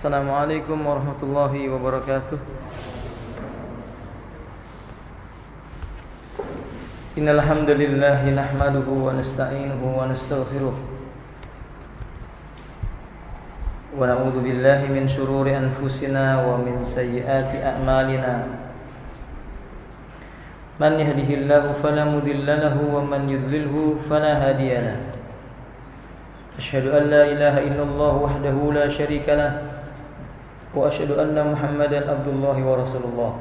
Assalamualaikum warahmatullahi wabarakatuh. Innal hamdalillah nahmaduhu wa nasta'inuhu wa nastaghfiruh wa na'udzu billahi min shururi anfusina wa min sayyiati a'malina. Man yahdihillahu fala mudilla lahu wa man yudlilhu fala hadiya lahu. Asyhadu an la ilaha illallah wahdahu la syarika lah wa asyhadu anna Muhammadan abdullahi wa rasulullah.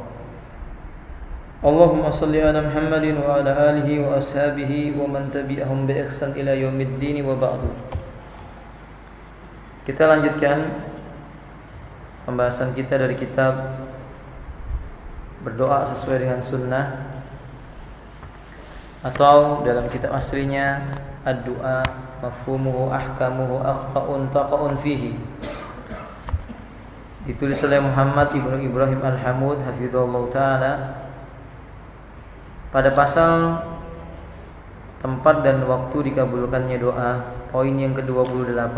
Allahumma salli ala Muhammadin wa ala alihi wa ashabihi wa man tabi'ahum bi ihsan ila yaumiddin wa ba'du. Kita lanjutkan pembahasan kita dari kitab Berdoa Sesuai dengan Sunnah, atau dalam kitab aslinya Ad-Du'a mafhumuhu ahkamuhu akhta'un taqa'un fihi, ditulis oleh Muhammad Ibnu Ibrahim Al-Hamud hafizahullah ta'ala, pada pasal tempat dan waktu dikabulkannya doa, poin yang ke-28.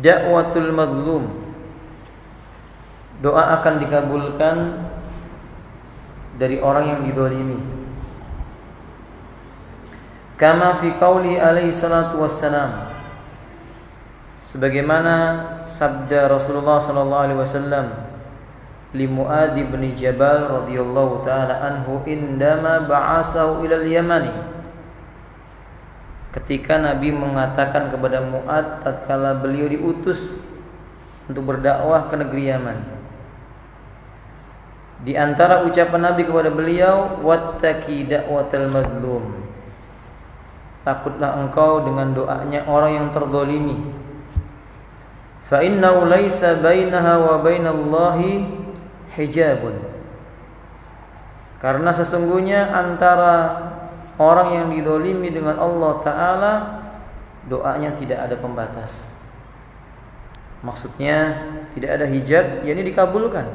Da'watul mazlum, doa akan dikabulkan dari orang yang didolimi. Kama fi qauli alaihi salatu wassalam, sebagaimana sabda Rasulullah sallallahu alaihi wasallam li Mu'adz bin Jabal radhiyallahu taala anhu indama ba'asahu ilal Yamani, ketika Nabi mengatakan kepada Mu'adz tatkala beliau diutus untuk berdakwah ke negeri Yaman. Di antara ucapan Nabi kepada beliau, wattaqi da'watal mazlum, takutlah engkau dengan doanya orang yang terzalimi. Fa innahu laisa bainaha wa bainallahi hijabun, karena sesungguhnya antara orang yang dizalimi dengan Allah Ta'ala doanya tidak ada pembatas. Maksudnya tidak ada hijab, yakni dikabulkan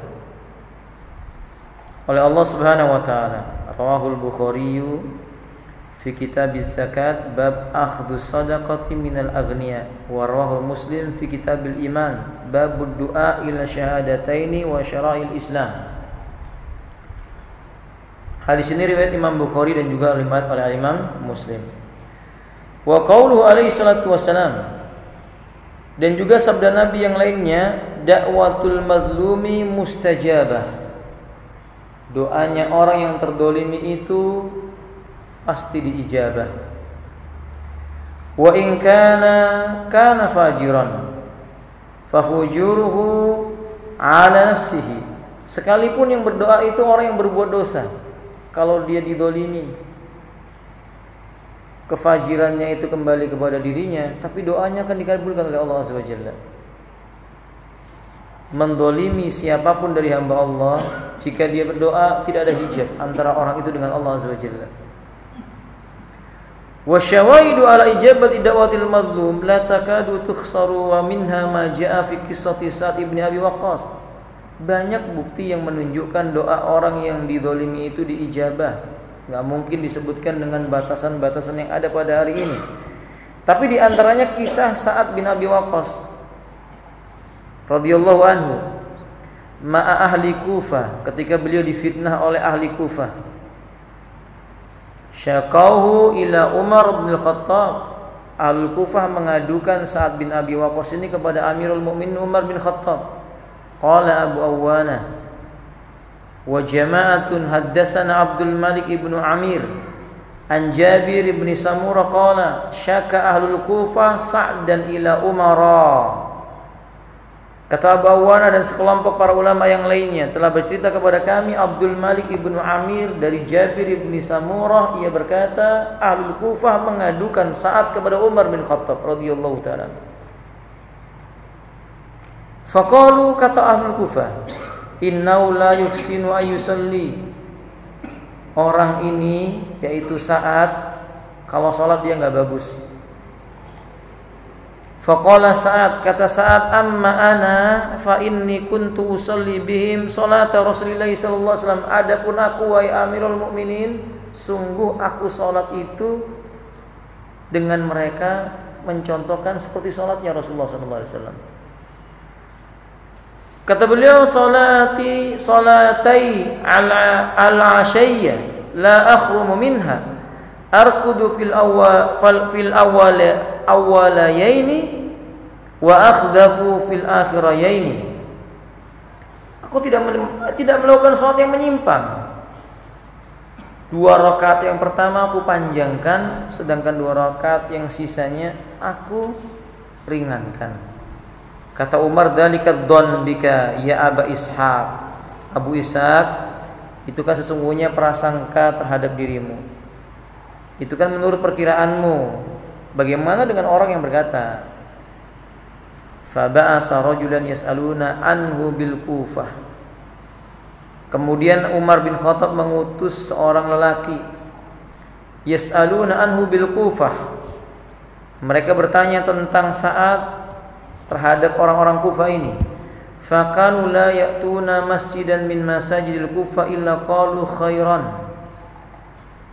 oleh Allah Subhanahu wa taala. Rawahul Bukhari fi kitabiz zakat bab akhdus sadaqati minal aghniya, wa rawahul Muslim fi kitabil iman babud du'a ila syahadataini wa syara'il Islam. Hadis ini riwayat Imam Bukhari dan juga riwayat oleh Imam Muslim. Wa qauluhu alaihi salatu wassalam, dan juga sabda Nabi yang lainnya, da'watul mazlumi mustajabah, doanya orang yang terdolimi itu pasti diijabah. Wa in kana fajiran fafujuruhu ala nafsihi, sekalipun yang berdoa itu orang yang berbuat dosa, kalau dia didolimi, kefajirannya itu kembali kepada dirinya, tapi doanya akan dikabulkan oleh Allah Azza wa Jalla. Mendolimi siapapun dari hamba Allah, jika dia berdoa tidak ada hijab antara orang itu dengan Allah Azza wa Jalla. Wa syawaidu ala ijabati da'watil mazlum la takadu tukhsaru, wa minha ma jaa fi qissati Sa'd ibn Abi Waqqas. Banyak bukti yang menunjukkan doa orang yang dizalimi itu diijabah. Enggak mungkin disebutkan dengan batasan-batasan yang ada pada hari ini. Tapi di antaranya kisah Sa'd bin Abi Waqqas radhiyallahu anhu ma'a ahli Kufah, ketika beliau difitnah oleh ahli Kufah. Syaqauhu ila Umar bin Khattab, ahli Kufah mengadukan Sa'd bin Abi Waqqas ini kepada Amirul Mukminin Umar bin Khattab. Qala Abu Awana wa jama'atun haddatsana Abdul Malik ibn Amir an Jabir ibn Samurah qala syaka ahlul Kufah Sa'dan ila Umara. Kata Abu Awana dan sekelompok para ulama yang lainnya telah bercerita kepada kami Abdul Malik ibnu Amir dari Jabir ibn Samurah, ia berkata ahlul Kufah mengadukan Sa'ad kepada Umar bin Khattab radhiyallahu ta'ala. Faqalu, kata ahlul Kufah, innahu la yuhsinu ayyusalli, orang ini yaitu Sa'ad kalau salat dia enggak bagus. Faqala Sa'ad, kata Sa'ad, amma ana fa inni kuntu usalli bihim salata Rasulillah sallallahu alaihi wasallam, adapun aku wahai Amirul Mukminin, sungguh aku salat itu dengan mereka mencontohkan seperti salatnya Rasulullah SAW. Kata beliau, salatai al-ashiyya la akhrumu minha arkudu fil awwalayaini wa akhdafu fil akhirayaini. Aku tidak melakukan salat yang menyimpang. 2 rakaat yang pertama aku panjangkan, sedangkan 2 rakaat yang sisanya aku ringankan. Kata Umar, dzalika dzan bika ya Aba Ishaq. Abu Ishaq, itu kan sesungguhnya prasangka terhadap dirimu. Itu kan menurut perkiraanmu. Bagaimana dengan orang yang berkata, fa ba'asa rajulan yas'aluna anhu bil Kufah. Kemudian Umar bin Khattab mengutus seorang lelaki, yas'aluna anhu bil Kufah. Mereka bertanya tentang Sa'ad terhadap orang-orang Kufah ini. Faqanu la ya'tuna masjidan min masajidil Kufah illa qalu khairan.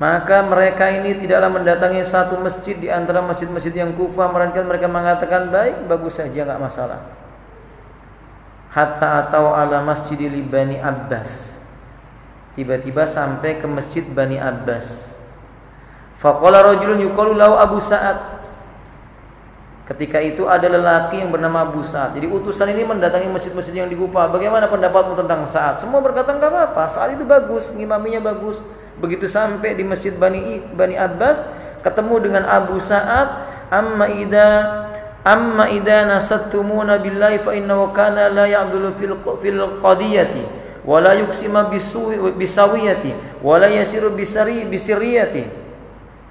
Maka mereka ini tidaklah mendatangi satu masjid di antara masjid-masjid yang Kufah, melainkan mereka mengatakan baik, bagus saja, enggak masalah. Hatta atau ala masjid li Bani Abbas. Tiba-tiba sampai ke masjid Bani Abbas. Faqala rajulun yuqalu lahu Abu Sa'ad. Ketika itu ada lelaki yang bernama Abu Sa'ad. Jadi utusan ini mendatangi masjid-masjid yang di Kufah. Bagaimana pendapatmu tentang Sa'ad? Semua berkata enggak apa-apa, Sa'ad itu bagus, ngimaminya bagus. Begitu sampai di masjid Bani Abbas, ketemu dengan Abu Sa'ad. Amma idza nasattumuna billahi fa innahu kana la ya'dulu fil qadiyati wa la yuqsima bisawiyati wa la yasiru bisirriyati.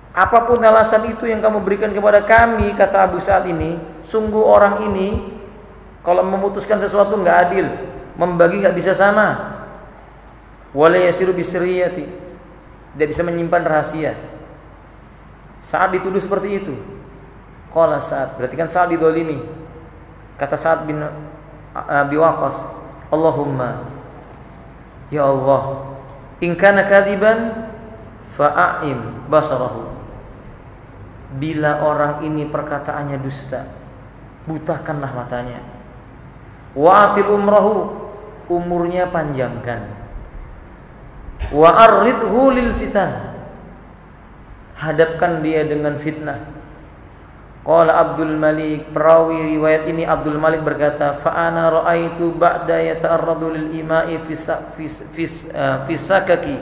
Apapun alasan itu yang kamu berikan kepada kami, kata Abu Sa'ad ini, sungguh orang ini kalau memutuskan sesuatu enggak adil, membagi enggak bisa sama. Wa la yasiru bisirriyati, tidak bisa menyimpan rahasia. Saat dituduh seperti itu, qala Sa'ad, berarti kan Sa'ad didolimi. Kata Sa'ad bin Abi Waqqas, Allahumma, ya Allah, in kana kadiban fa'im basarahu. Bila orang ini perkataannya dusta, butakanlah matanya. Wa'atil umrahu, umurnya panjangkan. Wa arridhu lil fitan, hadapkan dia dengan fitnah. Qala Abdul Malik, perawi riwayat ini Abdul Malik berkata, fa ana raaitu ba'da yata'arradu lil ima'i fi sakaki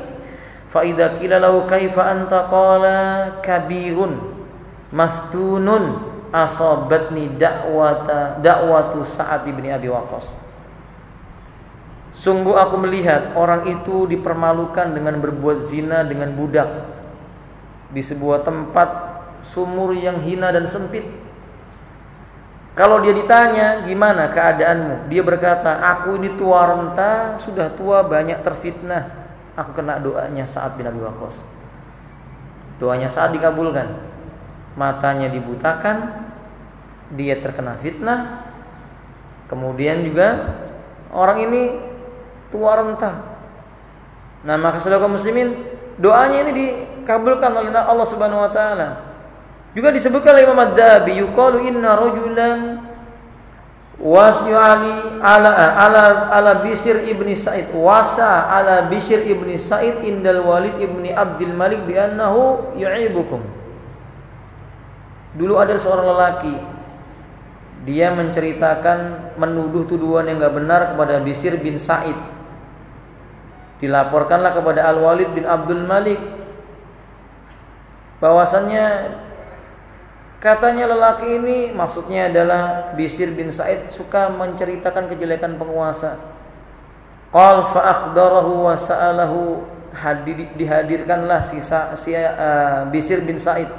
fa idza qila lahu kaifa anta qala kabirun maftunun asabatni da'watu Sa'ad ibn Abi Waqqas. Sungguh aku melihat orang itu dipermalukan dengan berbuat zina dengan budak di sebuah tempat sumur yang hina dan sempit. Kalau dia ditanya, gimana keadaanmu? Dia berkata, aku ini tua renta, sudah tua, banyak terfitnah. Aku kena doanya Sa'ad bin Abi Waqqas. Doanya Sa'ad dikabulkan. Matanya dibutakan, dia terkena fitnah. Kemudian juga orang ini tua renta. Nah, maka saudara kaum muslimin, doanya ini dikabulkan oleh Allah Subhanahu wa taala. Juga disebutkan oleh Imam Ad-Dabi, yuqalu inna rajulan wasi'ali ala Bishr ibni Sa'id wasa ala Bishr ibni Sa'id indal Walid ibni Abdul Malik bi annahu yu'ibukum. Dulu ada seorang lelaki, dia menceritakan, menuduh tuduhan yang enggak benar kepada Bishr bin Sa'id. Dilaporkanlah kepada Al-Walid bin Abdul Malik bahwasannya katanya lelaki ini, maksudnya adalah Bishr bin Sa'id, suka menceritakan kejelekan penguasa. Qal fa akhdarahu wa sa'alahu, dihadirkanlah Bishr bin Sa'id.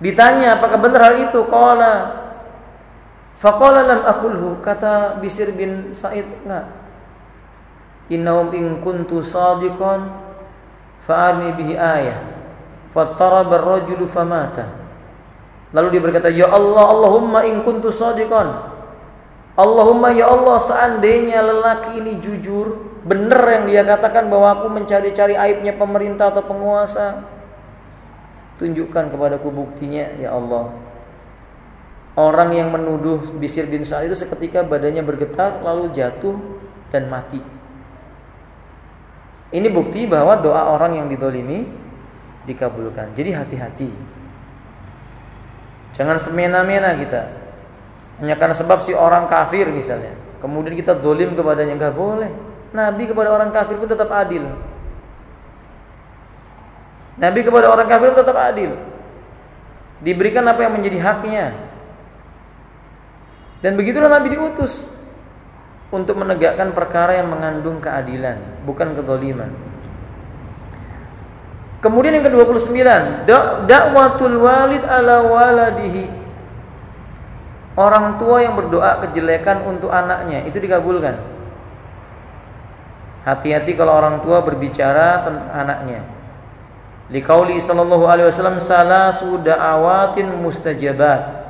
Ditanya apakah benar hal itu? Qala faqala lam aqulhu, kata Bishr bin Sa'id, enggak. Innahum in kuntu sadiqan fa'arni bihi ayah fattaraba ar-rajulu famata. Lalu dia berkata, ya Allah, Allahumma in kuntu sadiqan, Allahumma ya Allah, seandainya lelaki ini jujur, benar yang dia katakan bahwa aku mencari-cari aibnya pemerintah atau penguasa, tunjukkan kepadaku buktinya ya Allah. Orang yang menuduh Bishr bin Sa'ad itu seketika badannya bergetar lalu jatuh dan mati. Ini bukti bahwa doa orang yang dizalimi dikabulkan. Jadi hati-hati. Jangan semena-mena kita. Hanya karena sebab si orang kafir misalnya, kemudian kita zalim kepadanya, enggak boleh. Nabi kepada orang kafir pun tetap adil. Nabi kepada orang kafir pun tetap adil. Diberikan apa yang menjadi haknya. Dan begitulah Nabi diutus untuk menegakkan perkara yang mengandung keadilan, bukan kezaliman. Kemudian yang ke-29, dakwatul walid ala waladihi. Orang tua yang berdoa kejelekan untuk anaknya itu dikabulkan. Hati-hati kalau orang tua berbicara tentang anaknya. Liqauli sallallahu alaihi wasallam salasu da'awatin mustajabat.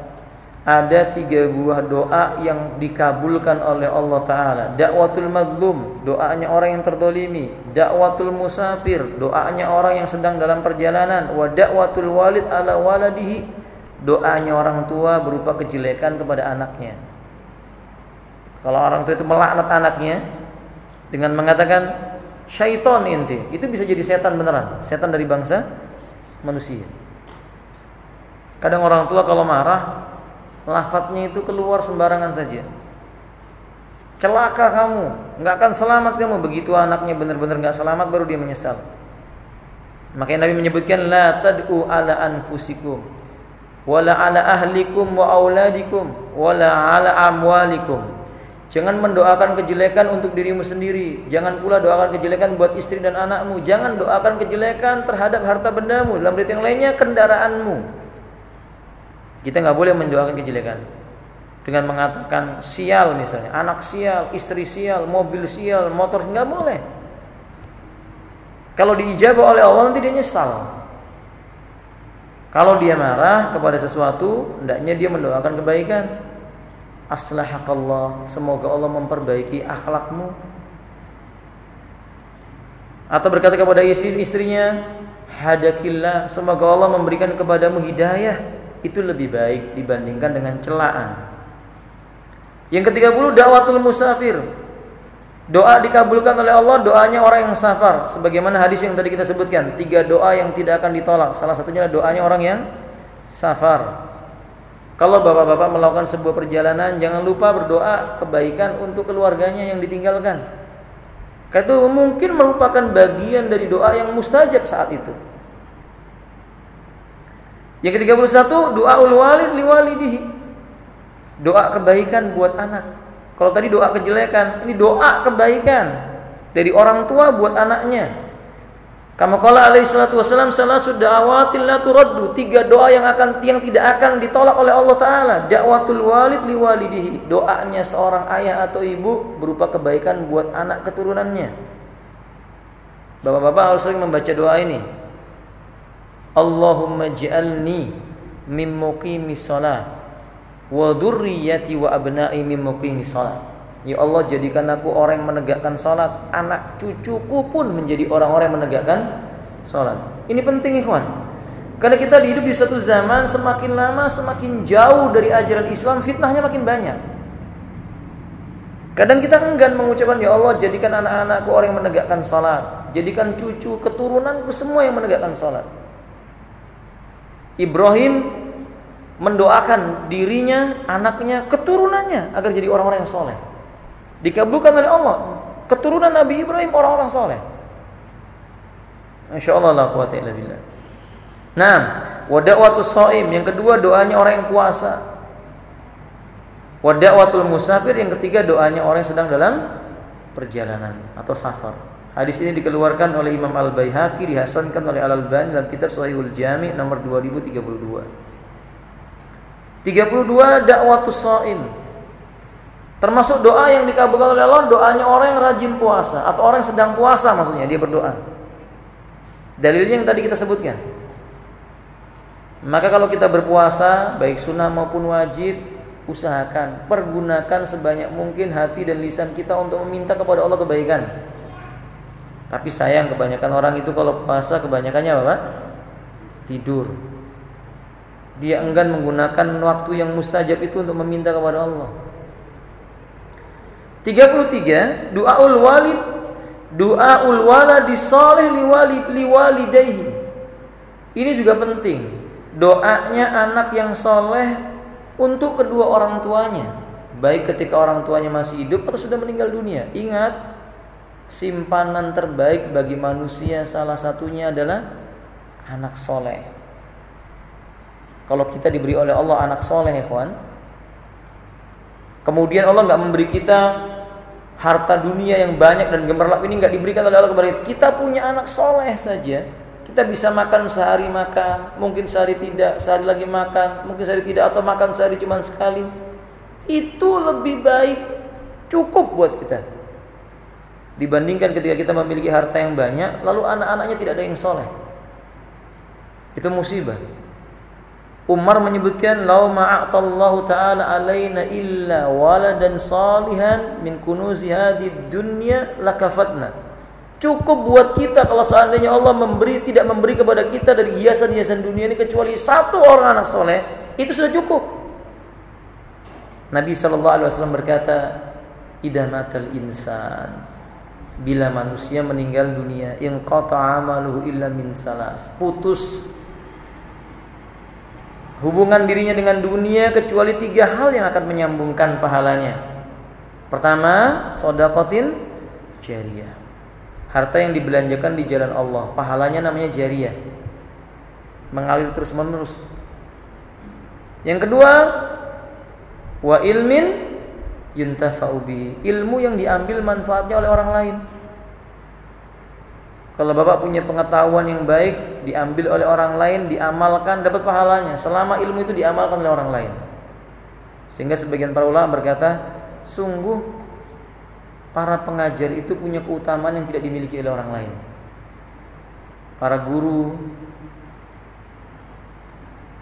Ada 3 buah doa yang dikabulkan oleh Allah Ta'ala. Dakwatul mazlum, doanya orang yang terdolimi. Dakwatul musafir, doanya orang yang sedang dalam perjalanan. Wa dakwatul walid ala waladihi, doanya orang tua berupa kejelekan kepada anaknya. Kalau orang tua itu melaknat anaknya dengan mengatakan syaiton inti, itu bisa jadi setan beneran, setan dari bangsa manusia. Kadang orang tua kalau marah, lafadznya itu keluar sembarangan saja. Celaka kamu, nggak akan selamat kamu. Begitu anaknya benar-benar nggak selamat, baru dia menyesal. Makanya Nabi menyebutkan la tad'u ala anfusikum wala ala ahlikum wa auladikum wala ala amwalikum. Jangan mendoakan kejelekan untuk dirimu sendiri. Jangan pula doakan kejelekan buat istri dan anakmu. Jangan doakan kejelekan terhadap harta bendamu. Dalam riwayat yang lainnya, kendaraanmu. Kita nggak boleh mendoakan kejelekan dengan mengatakan sial misalnya, anak sial, istri sial, mobil sial, motor, nggak boleh. Kalau diijabah oleh Allah nanti dia nyesal. Kalau dia marah kepada sesuatu, hendaknya dia mendoakan kebaikan. Aslahakallah, semoga Allah memperbaiki akhlakmu. Atau berkata kepada istrinya, hadakillah, semoga Allah memberikan kepadamu hidayah. Itu lebih baik dibandingkan dengan celaan. Yang ke-30, dakwatul musafir. Doa dikabulkan oleh Allah, doanya orang yang safar. Sebagaimana hadis yang tadi kita sebutkan, 3 doa yang tidak akan ditolak. Salah satunya adalah doanya orang yang safar. Kalau bapak-bapak melakukan sebuah perjalanan, jangan lupa berdoa kebaikan untuk keluarganya yang ditinggalkan. Karena itu mungkin merupakan bagian dari doa yang mustajab saat itu. Yang ke-31, doaul walid liwalidihi. Doa kebaikan buat anak. Kalau tadi doa kejelekan, ini doa kebaikan dari orang tua buat anaknya. Kama qala alaihi salatu wasallam, salasu da'awatin la turaddu. 3 doa yang tidak akan ditolak oleh Allah Ta'ala. Dakwatul walid liwalidihi, doanya seorang ayah atau ibu berupa kebaikan buat anak keturunannya. Bapak-bapak harus sering membaca doa ini. Allahumma ij'alni min muqimis shalah wa dzurriyyati wa abna'i min muqimis shalah. Ya Allah, jadikan aku orang yang menegakkan salat, anak cucuku pun menjadi orang-orang yang menegakkan salat. Ini penting ikhwan. Karena kita hidup di satu zaman semakin lama semakin jauh dari ajaran Islam, fitnahnya makin banyak. Kadang kita enggan mengucapkan, ya Allah, jadikan anak-anakku orang yang menegakkan salat, jadikan cucu keturunanku semua yang menegakkan salat. Ibrahim mendoakan dirinya, anaknya, keturunannya agar jadi orang-orang yang soleh. Dikabulkan oleh Allah. Keturunan Nabi Ibrahim orang-orang soleh. Masya Allah, la quwwata illa billah. Nah, wa da'watus shaim, yang kedua doanya orang yang puasa. Wa da'watul musafir, yang ketiga doanya orang yang sedang dalam perjalanan atau safar. Hadis ini dikeluarkan oleh Imam Al-Baihaqi, dihasankan oleh Al-Albani dalam kitab Shahihul Jami' nomor 2032. 32, dakwatus shaim. Termasuk doa yang dikabulkan oleh Allah, doanya orang yang rajin puasa atau orang yang sedang puasa, maksudnya dia berdoa. Dalilnya yang tadi kita sebutkan. Maka kalau kita berpuasa, baik sunnah maupun wajib, usahakan pergunakan sebanyak mungkin hati dan lisan kita untuk meminta kepada Allah kebaikan. Tapi sayang, kebanyakan orang itu kalau puasa kebanyakannya apa? Tidur. Dia enggan menggunakan waktu yang mustajab itu untuk meminta kepada Allah. 33, du'aul waladi salih liwalidayhi. Ini juga penting. Doanya anak yang soleh untuk kedua orang tuanya, baik ketika orang tuanya masih hidup atau sudah meninggal dunia. Ingat, simpanan terbaik bagi manusia salah satunya adalah anak soleh. Kalau kita diberi oleh Allah anak soleh, ikhwan, kemudian Allah nggak memberi kita harta dunia yang banyak dan gemerlap, ini nggak diberikan oleh Allah kepada kita. Kita punya anak soleh saja, kita bisa makan sehari makan, mungkin sehari tidak, sehari lagi makan, mungkin sehari tidak, atau makan sehari cuma sekali. Itu lebih baik, cukup buat kita, dibandingkan ketika kita memiliki harta yang banyak lalu anak-anaknya tidak ada yang soleh. Itu musibah. Umar menyebutkan, "Lau ma'atallahu ta'ala alaina illa waladan salihan min kunuzi hadid dunya lakafatna." Cukup buat kita kalau seandainya Allah tidak memberi kepada kita dari hiasan-hiasan dunia ini kecuali satu orang anak soleh, itu sudah cukup. Nabi SAW berkata, "Idza matal insan," bila manusia meninggal dunia, "inqata'a amaluhu illa min salas." Putus hubungan dirinya dengan dunia kecuali 3 hal yang akan menyambungkan pahalanya. Pertama, shadaqatin jariyah, harta yang dibelanjakan di jalan Allah, pahalanya namanya jariyah, mengalir terus menerus. Yang kedua, wa ilmin yuntafa'u bihi, ilmu yang diambil manfaatnya oleh orang lain. Kalau bapak punya pengetahuan yang baik, diambil oleh orang lain, diamalkan, dapat pahalanya selama ilmu itu diamalkan oleh orang lain. Sehingga sebagian para ulama berkata, sungguh para pengajar itu punya keutamaan yang tidak dimiliki oleh orang lain. Para guru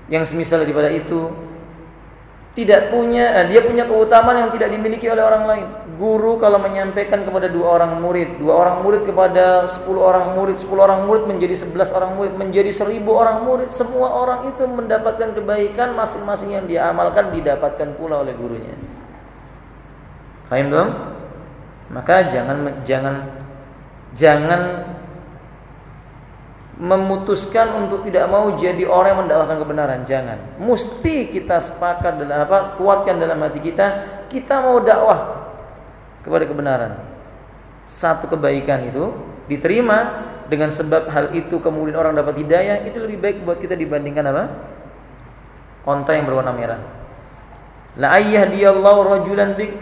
yang semisal daripada itu dia punya keutamaan yang tidak dimiliki oleh orang lain. Guru kalau menyampaikan kepada 2 orang murid, 2 orang murid kepada 10 orang murid, 10 orang murid menjadi 11 orang murid, menjadi 1000 orang murid, semua orang itu mendapatkan kebaikan, masing-masing yang dia amalkan didapatkan pula oleh gurunya. Faham belum? Maka jangan memutuskan untuk tidak mau jadi orang yang mendakwahkan kebenaran. Jangan. Mesti kita sepakat kuatkan dalam hati kita mau dakwah kepada kebenaran. Satu kebaikan itu diterima dengan sebab hal itu kemudian orang dapat hidayah, itu lebih baik buat kita dibandingkan onta yang berwarna merah. La ayyahdiyallahu rajulan bik,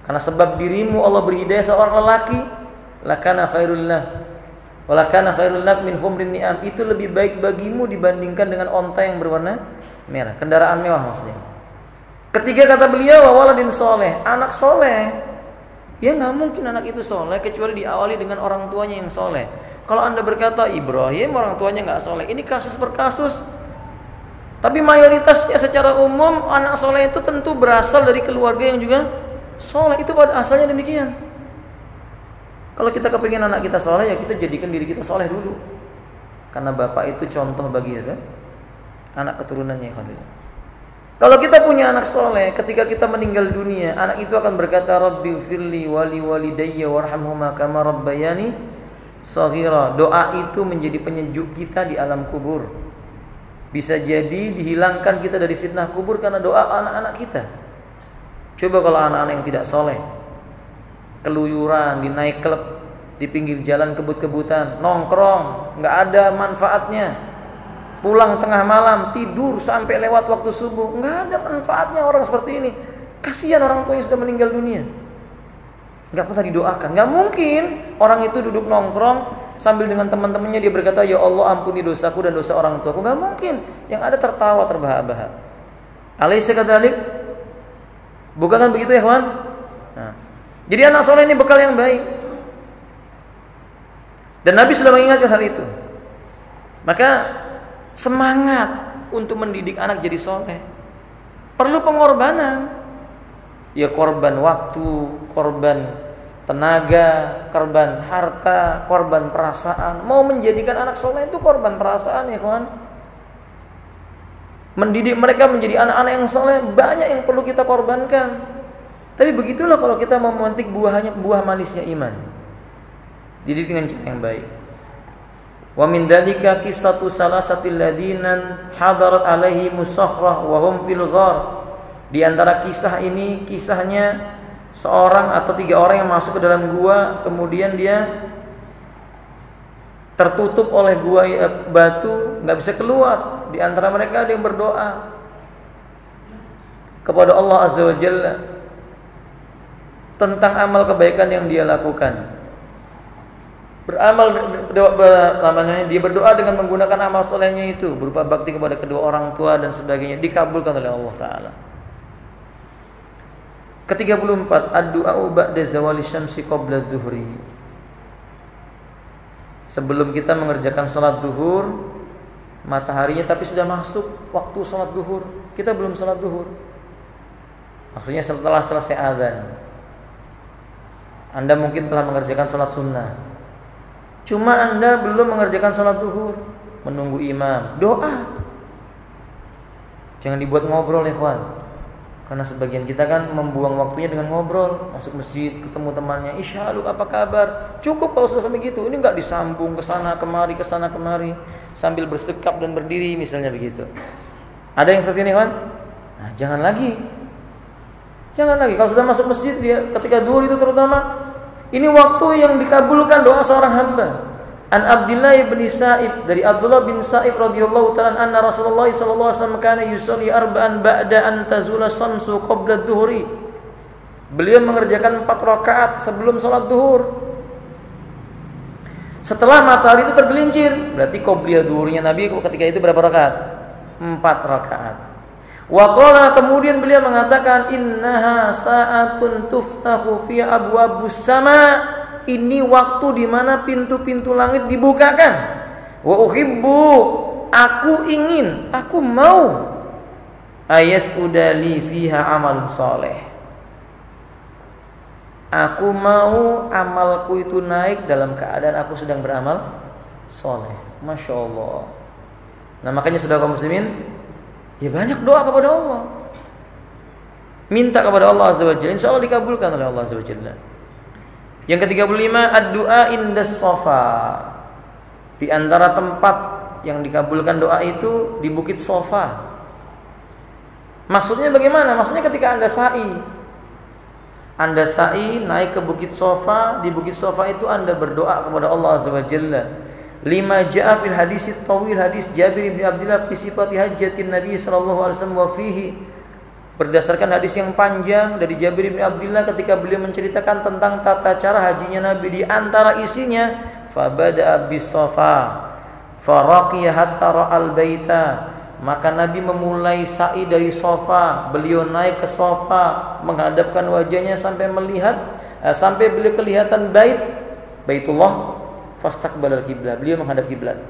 karena sebab dirimu Allah beri hidayah seorang lelaki, lakana khairul lah. Walakana khairul lak min humrin ni'am, itu lebih baik bagimu dibandingkan dengan onta yang berwarna merah, kendaraan mewah maksudnya. Ketiga kata beliau, wa waladin soleh, anak soleh. Ya nggak mungkin anak itu soleh kecuali diawali dengan orang tuanya yang soleh. Kalau anda berkata Ibrahim orang tuanya nggak soleh, ini kasus per kasus. Tapi mayoritasnya secara umum anak soleh itu tentu berasal dari keluarga yang juga soleh. Itu pada asalnya demikian. Kalau kita kepingin anak kita soleh, ya kita jadikan diri kita soleh dulu. Karena bapak itu contoh bagi anak keturunannya. Kalau kita punya anak soleh, ketika kita meninggal dunia, anak itu akan berkata, Rabbi firli wali walidayya warhamhuma kama rabbayani shaghira. Doa itu menjadi penyejuk kita di alam kubur. Bisa jadi dihilangkan kita dari fitnah kubur karena doa anak-anak kita. Coba kalau anak-anak yang tidak soleh, keluyuran di naik klub, di pinggir jalan kebut-kebutan, nongkrong, nggak ada manfaatnya, pulang tengah malam, tidur sampai lewat waktu subuh, nggak ada manfaatnya orang seperti ini. Kasihan orang tua yang sudah meninggal dunia, nggak pernah didoakan. Nggak mungkin orang itu duduk nongkrong sambil dengan teman-temannya dia berkata, ya Allah ampuni dosaku dan dosa orang tuaku. Nggak mungkin. Yang ada tertawa terbahak-bahak. Alaysa kadzalik? Bukan kan begitu ya kawan? Nah, jadi anak soleh ini bekal yang baik. Dan Nabi sudah mengingatkan hal itu. Maka semangat untuk mendidik anak jadi soleh perlu pengorbanan. Ya korban waktu, korban tenaga, korban harta, korban perasaan. Mau menjadikan anak soleh itu korban perasaan ya kawan. mendidik mereka menjadi anak-anak yang soleh, banyak yang perlu kita korbankan. Tapi begitulah kalau kita mau memetik buah manisnya iman, dididik dengan cara yang baik. Wa min dzalika qissatu salasatil ladinan hadarat alaihi musakhrah wa hum fil ghar. Di antara kisah ini, kisahnya seorang atau 3 orang yang masuk ke dalam gua, kemudian dia tertutup oleh gua batu, enggak bisa keluar. Di antara mereka ada yang berdoa kepada Allah Azza wa Jalla tentang amal kebaikan yang dia lakukan. Dia berdoa dengan menggunakan amal solehnya itu berupa bakti kepada kedua orang tua dan sebagainya, dikabulkan oleh Allah Ta'ala. Ke-34, ad-du'a'u ba'da zawali syamsi qabla dhuhri. Sebelum kita mengerjakan salat zuhur, mataharinya tapi sudah masuk waktu salat zuhur, kita belum salat zuhur. Maksudnya setelah selesai azan. Anda mungkin telah mengerjakan salat sunnah, cuma Anda belum mengerjakan salat zuhur, menunggu imam. Doa. Jangan dibuat ngobrol ya kawan. Karena sebagian kita kan membuang waktunya dengan ngobrol, masuk masjid, ketemu temannya, "Isyalu, apa kabar?" Cukup kalau sudah sampai gitu. Ini enggak disambung ke sana kemari sambil bersedekap dan berdiri misalnya begitu. Ada yang seperti ini kawan? Nah, jangan lagi. Kalau sudah masuk masjid, dia ketika zuhur itu terutama, ini waktu yang dikabulkan doa seorang hamba. An Abdullah bin Sa'ib, dari Abdullah bin Sa'ib radhiyallahu ta'ala anna Rasulullah sallallahu alaihi wasallam kana yusalli arba'an ba'da an tazula shamsu qabla dhuhri. Beliau mengerjakan 4 rakaat sebelum salat zuhur. Setelah matahari itu tergelincir, berarti qobliyah zuhurnya Nabi ketika itu berapa rakaat? 4 rakaat. Wa qala, kemudian beliau mengatakan, innaha sa'atun tuftahu fi abwabus sama. Ini waktu di mana pintu-pintu langit dibukakan. Wa uhibbu, aku mau ayas udali fiha amalun soleh. Aku mau amalku itu naik dalam keadaan aku sedang beramal soleh. Masya Allah. Nah makanya saudara kaum muslimin, ya banyak doa kepada Allah, minta kepada Allah Azza wa Jalla, insya Allah dikabulkan oleh Allah Azza wa Jalla. Yang ke-35, ad-du'a indas Safa. Di antara tempat yang dikabulkan doa itu di Bukit Safa. Maksudnya bagaimana? Maksudnya ketika Anda sa'i naik ke Bukit Safa, di Bukit Safa itu Anda berdoa kepada Allah Azza wa Jalla. Lima ja'a fil hadis tawil, hadis Jabir bin Abdullah fi sifati hajjatin Nabi sallallahu alaihi wasallam wa fihi. Berdasarkan hadis yang panjang dari Jabir bin Abdullah ketika beliau menceritakan tentang tata cara hajinya Nabi, di antara isinya fabada'a bis Safa faraqiya hatta ra'al baita. Maka Nabi memulai sa'i dari Safa, beliau naik ke Safa, menghadapkan wajahnya sampai beliau kelihatan Baitullah, fastaqbalal kiblat, beliau menghadap kiblat.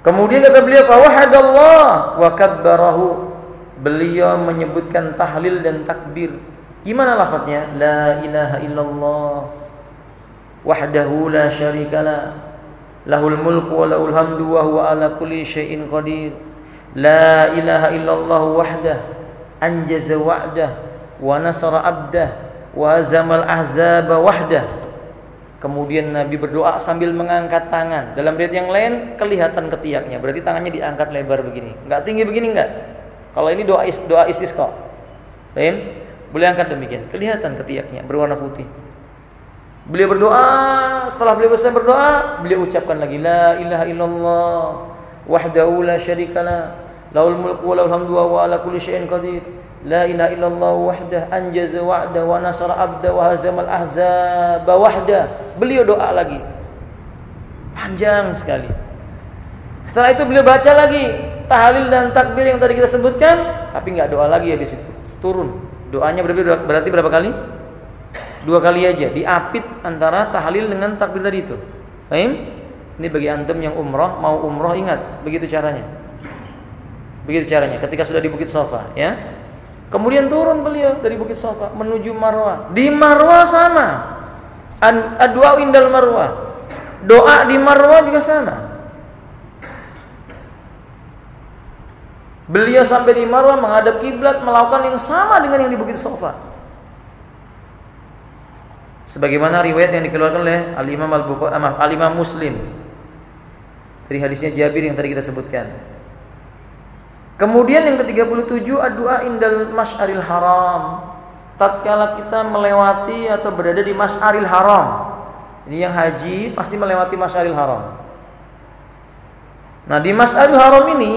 Kemudian kata beliau fa wahadallah wa kabbarahu, beliau menyebutkan tahlil dan takbir. Gimana lafadznya? La ilaha illallah wahdahu la syarikalah, lahul mulku wa lahul hamdu wa huwa ala kulli syai'in qadir. La ilaha illallah wahdah anjaza wa'dah wa nasara abdah wa hazamal ahzaba wahdah. Kemudian Nabi berdoa sambil mengangkat tangan. Dalam riwayat yang lain kelihatan ketiaknya, berarti tangannya diangkat lebar begini, enggak tinggi begini enggak. Kalau ini doa istisqa. Paham? Boleh angkat demikian, kelihatan ketiaknya berwarna putih. Beliau berdoa, setelah beliau selesai berdoa, beliau ucapkan lagi la ilaha illallah wahdahu la syarikalah, lahul mulku wa lahul hamdu wa huwa ala kulli syai'in qadir. La ilaha illallah wahdah anjaza wa'da wa nasara abda wa hazamal ahzaba wahdah. Beliau doa lagi. Panjang sekali. Setelah itu beliau baca lagi tahlil dan takbir yang tadi kita sebutkan, tapi enggak doa lagi habis itu. Turun. Doanya berarti berapa kali? 2 kali aja, diapit antara tahlil dengan takbir tadi itu. Paham? Ini bagi antum yang umrah, mau umrah ingat, begitu caranya. Begitu caranya ketika sudah di Bukit Safa, ya. Kemudian turun beliau dari Bukit Safa menuju Marwah. Di Marwah sama. Ad-du'a indal Marwah. Doa di Marwah juga sama. Beliau sampai di Marwah menghadap kiblat, melakukan yang sama dengan yang di Bukit Safa. Sebagaimana riwayat yang dikeluarkan oleh Al-Imam Al-Bukhari, Al-Imam Muslim dari hadisnya Jabir yang tadi kita sebutkan. Kemudian yang ke-37, doa indal Masy'aril Haram. Tatkala kita melewati atau berada di Masy'aril Haram. Ini yang haji pasti melewati Masy'aril Haram. Nah, di Masy'aril Haram ini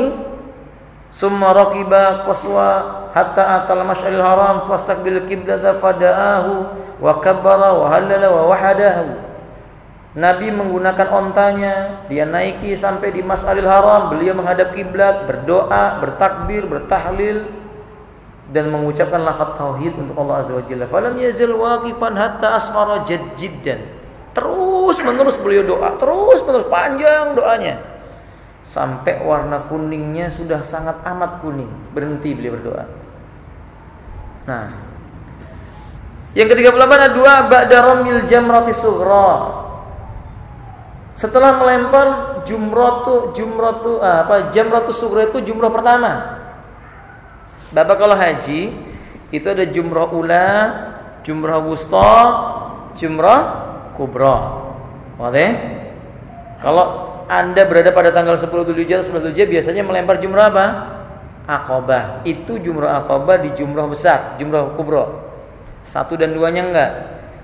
summa raqiba qaswa hatta atal Masy'aril Haram fastaqbil qiblata fada'ahu wa kabbara wa halala wa wahadahu. Nabi menggunakan ontanya, dia naiki sampai di Masy'aril Haram, beliau menghadap kiblat, berdoa, bertakbir, bertahlil dan mengucapkan lafaz tauhid untuk Allah Azza wa Jalla. Falam yazal waqifan hatta asfara jiddan. Terus menerus beliau doa, terus menerus panjang doanya. Sampai warna kuningnya sudah sangat amat kuning, berhenti beliau berdoa. Nah, yang ke-38 doa ba'da ramil jamrati sughra. Setelah melempar jamratu sughra itu jumrah pertama. Bapak kalau haji itu ada jumrah ula, jumrah wusta, jumrah kubra. Oke? Kalau Anda berada pada tanggal 10 Dzulhijjah, 11 Dzulhijjah biasanya melempar jumrah apa? Aqabah. Itu jumrah Aqabah di jumrah besar, jumrah kubra. 1 dan 2-nya enggak.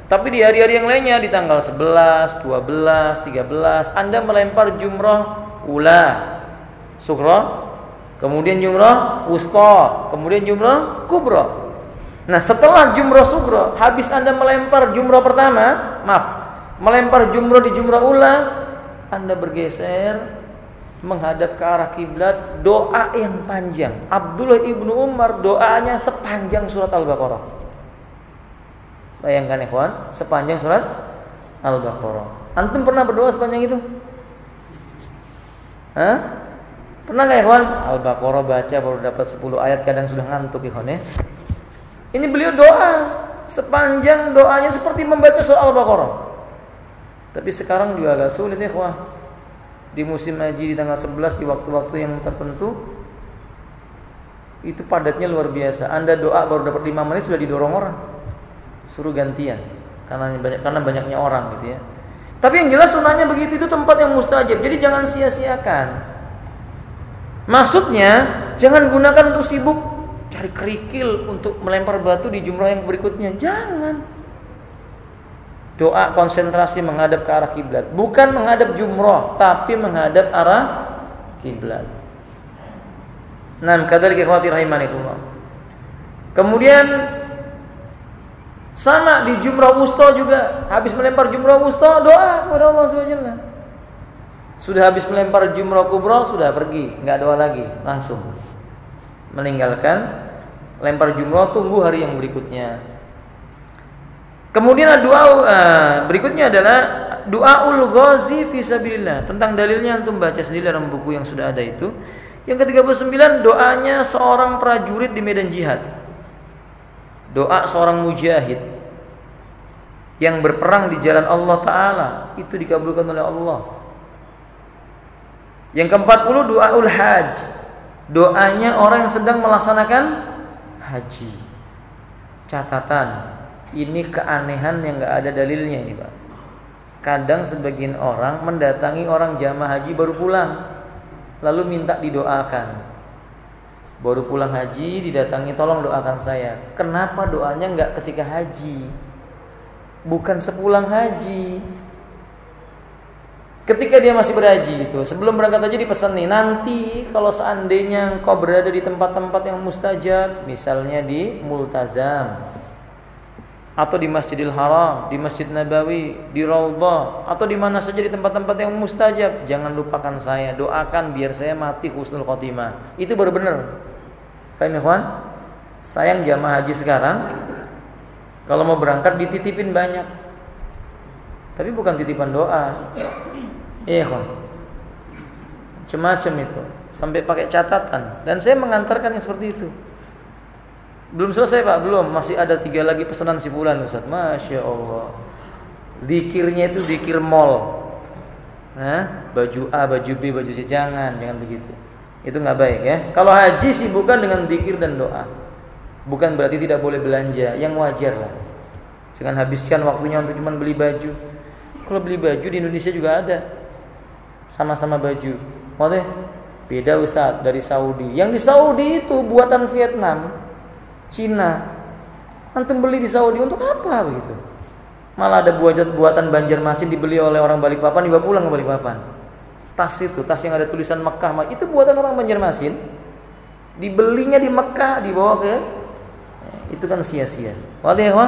Tapi di hari-hari yang lainnya di tanggal 11, 12, 13 Anda melempar jumrah ula, sughra, kemudian jumrah wusta, kemudian jumrah kubra. Nah, setelah jumrah sughra, habis Anda melempar jumrah pertama, melempar jumrah di jumrah ula, Anda bergeser menghadap ke arah kiblat, doa yang panjang. Abdullah ibnu Umar doanya sepanjang surat Al-Baqarah. Bayangkan ikhwan, sepanjang surat Al-Baqarah. Antum pernah berdoa sepanjang itu? Hah? Pernah enggak ikhwan? Al-Baqarah baca baru dapat 10 ayat, kadang sudah ngantuk ikhwan ya. Ini beliau doa sepanjang doanya seperti membaca surat Al-Baqarah. Tapi sekarang juga agak sulit ikhwan. Di musim haji di tanggal 11 di waktu-waktu yang tertentu itu padatnya luar biasa. Anda doa baru dapat 5 menit sudah didorong orang. Suruh gantian karena banyaknya orang gitu ya. Tapi yang jelas sunahnya begitu, itu tempat yang mustajab. Jadi jangan sia-siakan. Maksudnya jangan gunakan untuk sibuk cari kerikil untuk melempar batu di jumrah yang berikutnya. Jangan. Doa konsentrasi menghadap ke arah kiblat, bukan menghadap jumrah, tapi menghadap arah kiblat. Nah, kadzalika ikhwati rahimanillah. Kemudian sama di jumrah wusta juga. Habis melempar jumrah wusta, doa kepada Allah SWT. Sudah habis melempar jumrah kubra, sudah pergi, enggak doa lagi, langsung meninggalkan. Lempar jumrah, tunggu hari yang berikutnya. Kemudian doa berikutnya adalah doaul ghazi fi sabilillah. Tentang dalilnya antum baca sendiri dalam buku yang sudah ada itu. Yang ke-39 doanya seorang prajurit di medan jihad. Doa seorang mujahid yang berperang di jalan Allah Ta'ala, itu dikabulkan oleh Allah. Yang ke-40 doaul haj, doanya orang yang sedang melaksanakan haji. Catatan, ini keanehan yang gak ada dalilnya ini Pak. Kadang sebagian orang mendatangi orang jamaah haji baru pulang, lalu minta didoakan. Baru pulang haji didatangi, tolong doakan saya. Kenapa doanya enggak ketika haji? Bukan sepulang haji. Ketika dia masih berhaji itu, sebelum berangkat haji dipesan nih, nanti kalau seandainya engkau berada di tempat-tempat yang mustajab, misalnya di Multazam, atau di Masjidil Haram, di Masjid Nabawi, di Raudhah, atau di mana saja di tempat-tempat yang mustajab, jangan lupakan saya, doakan biar saya mati husnul khotimah. Itu baru benar. Faham ya kawan? Sayang jamaah haji sekarang kalau mau berangkat dititipin banyak, tapi bukan titipan doa. Iya kawan, macam-macam itu, sampai pakai catatan. Dan saya mengantarkan yang seperti itu. Belum selesai Pak, belum, masih ada 3 lagi pesanan si fulan Ustaz. Masya Allah. Zikirnya itu zikir mall. Nah, baju A, baju B, baju C, jangan begitu. Itu nggak baik ya. Kalau haji sibukkan dengan zikir dan doa. Bukan berarti tidak boleh belanja, yang wajar lah. Jangan habiskan waktunya untuk cuma beli baju. Kalau beli baju di Indonesia juga ada. Sama-sama baju. Maksudnya beda Ustaz dari Saudi. Yang di Saudi itu buatan Vietnam, Cina. Antum beli di Saudi untuk apa begitu? Malah ada buatan Banjarmasin dibeli oleh orang Balikpapan, dibawa pulang ke Balikpapan. Tas itu, tas yang ada tulisan Mekah, itu buatan orang Banjarmasin. Dibelinya di Mekah, dibawa ke, itu kan sia-sia. Wadah ya,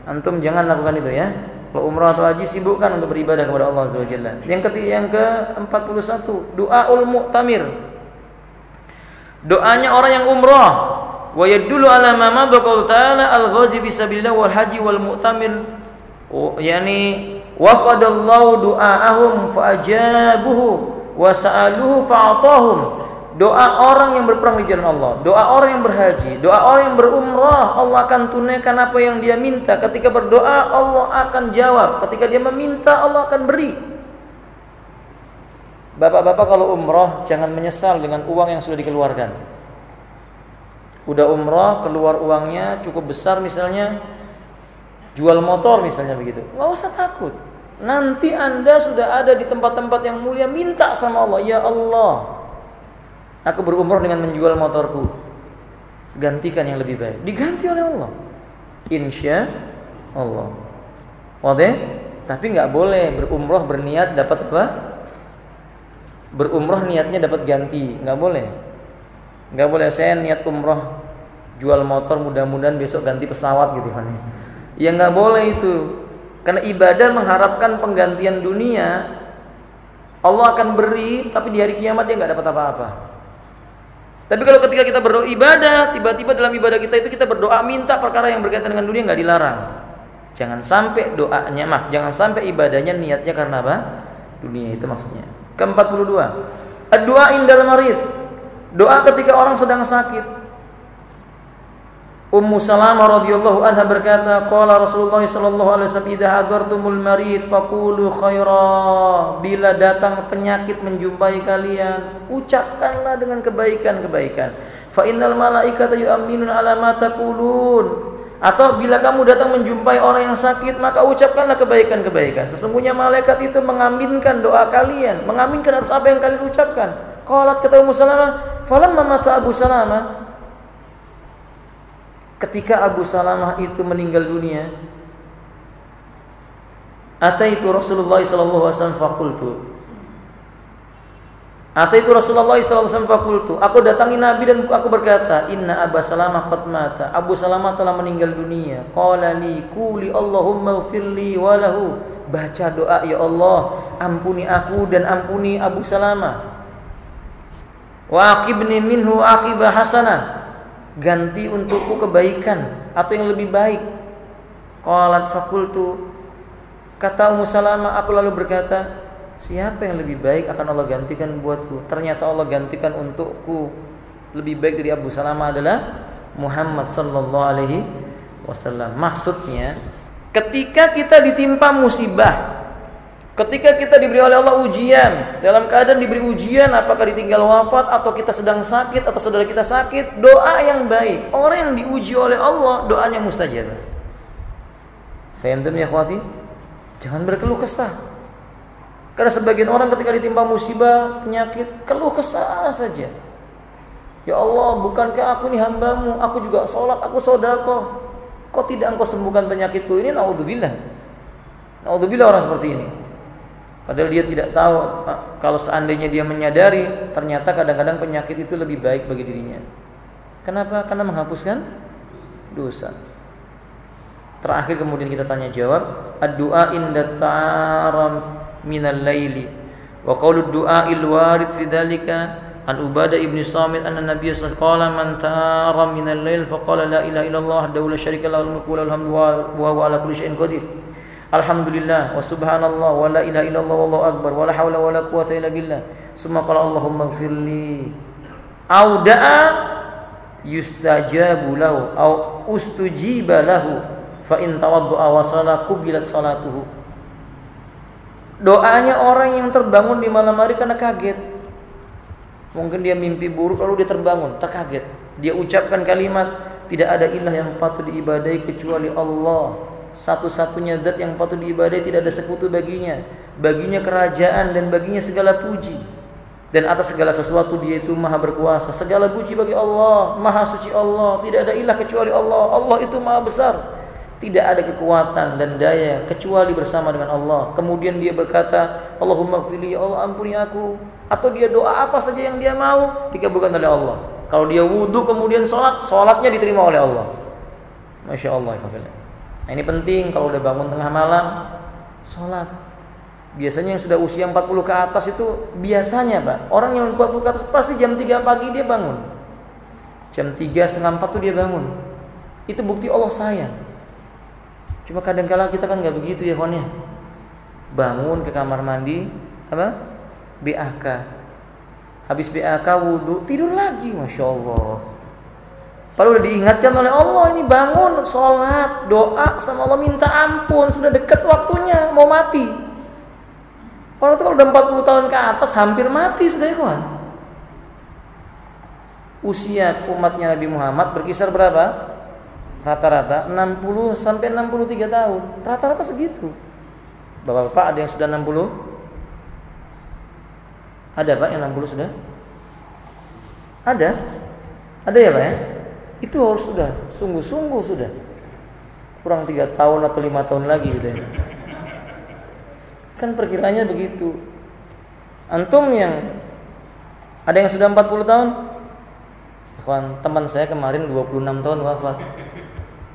antum jangan lakukan itu ya. Kalau umrah atau haji sibukkan untuk beribadah kepada Allah Subhanahu wa taala. Yang ke-41, doaul mu'tamir. Doanya orang yang umrah. Wa yadullu ala ma madha qaul ta'ala al-ghazi fi sabilillah wal haji wal mu'tamir. Yani wafadallahu du'aahum fa'ajabuhu wa sa'aluhu fa'atahum. Doa orang yang berperang di jalan Allah, doa orang yang berhaji, doa orang yang berumrah, Allah akan tunaikan apa yang dia minta. Ketika berdoa Allah akan jawab, ketika dia meminta Allah akan beri. Bapak-bapak kalau umrah jangan menyesal dengan uang yang sudah dikeluarkan. Udah umrah keluar uangnya cukup besar, misalnya jual motor misalnya begitu, nggak usah takut. Nanti Anda sudah ada di tempat-tempat yang mulia, minta sama Allah, ya Allah, aku berumrah dengan menjual motorku, gantikan yang lebih baik. Diganti oleh Allah, insya Allah. Oke? Tapi nggak boleh berumrah berniat dapat apa? Berumrah niatnya dapat ganti, nggak boleh. Nggak boleh saya niat umrah jual motor, mudah-mudahan besok ganti pesawat gitu kan. Ya nggak boleh itu. Karena ibadah mengharapkan penggantian dunia. Allah akan beri, tapi di hari kiamat dia nggak dapat apa-apa. Tapi kalau ketika kita berdoa ibadah, tiba-tiba dalam ibadah kita itu kita berdoa minta perkara yang berkaitan dengan dunia, nggak dilarang. Jangan sampai doanya, jangan sampai ibadahnya niatnya karena apa? Dunia, itu maksudnya. Ke-42, ad-du'a indal marid. Doa ketika orang sedang sakit. Ummu Salamah radhiyallahu anha berkata, qala Rasulullah sallallahu alaihi wasallam, idza hadartumul marid faqulu khaira. Bila datang penyakit menjumpai kalian, ucapkanlah dengan kebaikan-kebaikan. Fa innal malaikata yu'minuna ala ma taqulun. Atau bila kamu datang menjumpai orang yang sakit, maka ucapkanlah kebaikan-kebaikan. Sesungguhnya malaikat itu mengaminkan doa kalian, mengaminkan atas apa yang kalian ucapkan. Qalat, kata Ummu Salamah, falamma mata Abu Salamah, ketika Abu Salamah itu meninggal dunia, ataitu Rasulullah sallallahu alaihi wasallam faqultu. Ataitu Rasulullah sallallahu alaihi wasallam faqultu. Aku datangi Nabi dan aku berkata, inna Abu Salamah qad mata. Abu Salamah telah meninggal dunia. Qala li quli Allahumma ighfirli wa lahu. Baca doa, ya Allah, ampuni aku dan ampuni Abu Salamah. Wa aqibni minhu aqibah hasanah. Ganti untukku kebaikan atau yang lebih baik. Qalat faqultu, kata Ummu Salamah, aku lalu berkata, siapa yang lebih baik akan Allah gantikan buatku. Ternyata Allah gantikan untukku lebih baik dari Abu Salamah adalah Muhammad sallallahu alaihi wasallam. Maksudnya, ketika kita ditimpa musibah, ketika kita diberi oleh Allah ujian, dalam keadaan diberi ujian, apakah ditinggal wafat atau kita sedang sakit atau saudara kita sakit, doa yang baik. Orang yang diuji oleh Allah, doanya mustajab. Faham ya akhwati? Jangan berkeluh kesah. Karena sebagian orang ketika ditimpa musibah, penyakit, keluh kesah saja. Ya Allah, bukankah aku ini hambamu? Aku juga sholat, aku sedekah. Kok tidak engkau sembuhkan penyakitku ini? Naudzubillah. Naudzubillah orang seperti ini. Padahal dia tidak tahu, kalau seandainya dia menyadari, ternyata kadang-kadang penyakit itu lebih baik bagi dirinya. Kenapa? Karena menghapuskan dosa. Terakhir kemudian kita tanya jawab, ad-du'a inda ta'aram minal laili. Wa qawlu ad-du'a'il warid fi dzalika an Ubadah ibn Samit anna Nabiy sallallahu alaihi wasallam man ta'aram minal lail faqala la ilaha illallah wahdahu la syarika lahu al-mulku wa lahul hamdu wa huwa ala kulli syai'in qadir. Alhamdulillah wa subhanallah wa la ilaha illallah wallahu akbar wa la haula wa la quwwata illa billah. Summa qala Allahumma ighfirli. Au da'a yustajabu lahu au ustujiba lahu fa in tawaddu'a wa shalla qubilat salatuhu. Doanya orang yang terbangun di malam hari karena kaget. Mungkin dia mimpi buruk lalu dia terbangun, terkaget. Dia ucapkan kalimat, tidak ada ilah yang patut diibadai kecuali Allah. Satu-satunya zat yang patut diibadai, tidak ada sekutu baginya. Baginya kerajaan dan baginya segala puji. Dan atas segala sesuatu dia itu maha berkuasa. Segala puji bagi Allah, maha suci Allah. Tidak ada ilah kecuali Allah. Allah itu maha besar. Tidak ada kekuatan dan daya kecuali bersama dengan Allah. Kemudian dia berkata, Allahumma gfirli, ya Allah ampuni aku. Atau dia doa apa saja yang dia mau, dikabulkan oleh Allah. Kalau dia wudhu kemudian sholat, sholatnya diterima oleh Allah. Masya Allah. Nah, ini penting kalau udah bangun tengah malam, sholat. Biasanya yang sudah usia 40 ke atas itu biasanya Pak, orang yang 40 ke atas pasti jam 3 pagi dia bangun. Jam 3, setengah 4 tuh dia bangun. Itu bukti Allah sayang. Cuma kadang-kala kita kan gak begitu ya kawan ya. Bangun ke kamar mandi, apa? BAK. Habis BAK wudhu, tidur lagi, Masya Allah. Padahal udah diingatkan oleh Allah, ini bangun, sholat, doa sama Allah, minta ampun, sudah dekat waktunya, mau mati. Orang itu kalau udah 40 tahun ke atas, hampir mati sudah ya kawan. Usia umatnya Nabi Muhammad berkisar berapa? Rata-rata 60 sampai 63 tahun. Rata-rata segitu. Bapak-bapak ada yang sudah 60? Ada Pak yang 60 sudah? Ada? Ada ya Pak ya? Itu harus sudah, sungguh-sungguh sudah. Kurang 3 tahun atau 5 tahun lagi gitu ya. Kan perkiranya begitu. Antum yang ada yang sudah 40 tahun? Teman saya kemarin 26 tahun wafat.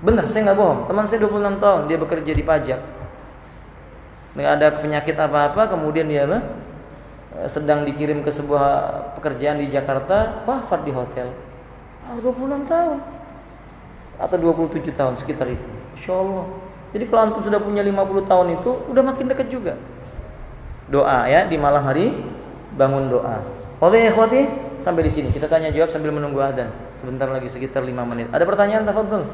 Benar, saya nggak bohong. Teman saya 26 tahun, dia bekerja di pajak. Nggak ada penyakit apa-apa, kemudian dia sedang dikirim ke sebuah pekerjaan di Jakarta, wafat di hotel. 26 tahun atau 27 tahun sekitar itu. Insya Allah. Jadi kalau antum sudah punya 50 tahun itu udah makin dekat juga. Doa ya di malam hari, bangun doa. Oke ya ikhwati, sampai di sini kita tanya jawab sambil menunggu adzan. Sebentar lagi sekitar 5 menit. Ada pertanyaan tafadhol?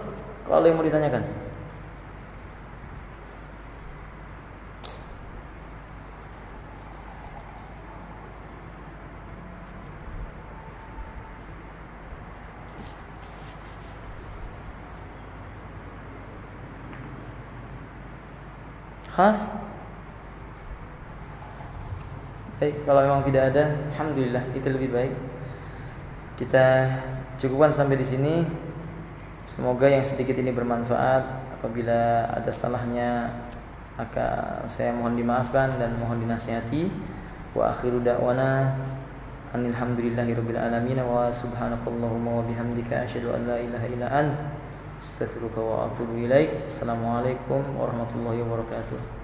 Kalau yang mau ditanyakan. Khas? Baik, kalau memang tidak ada, alhamdulillah itu lebih baik. Kita cukupkan sampai di sini. Semoga yang sedikit ini bermanfaat. Apabila ada salahnya, maka saya mohon dimaafkan dan mohon dinasihati. Wa akhiru da'wana alhamdulillahirabbil alamin wa subhanakallahumma wa bihamdika asyhadu an la ilaha illa anta astaghfiruka wa atubu ilaik. Assalamualaikum warahmatullahi wabarakatuh.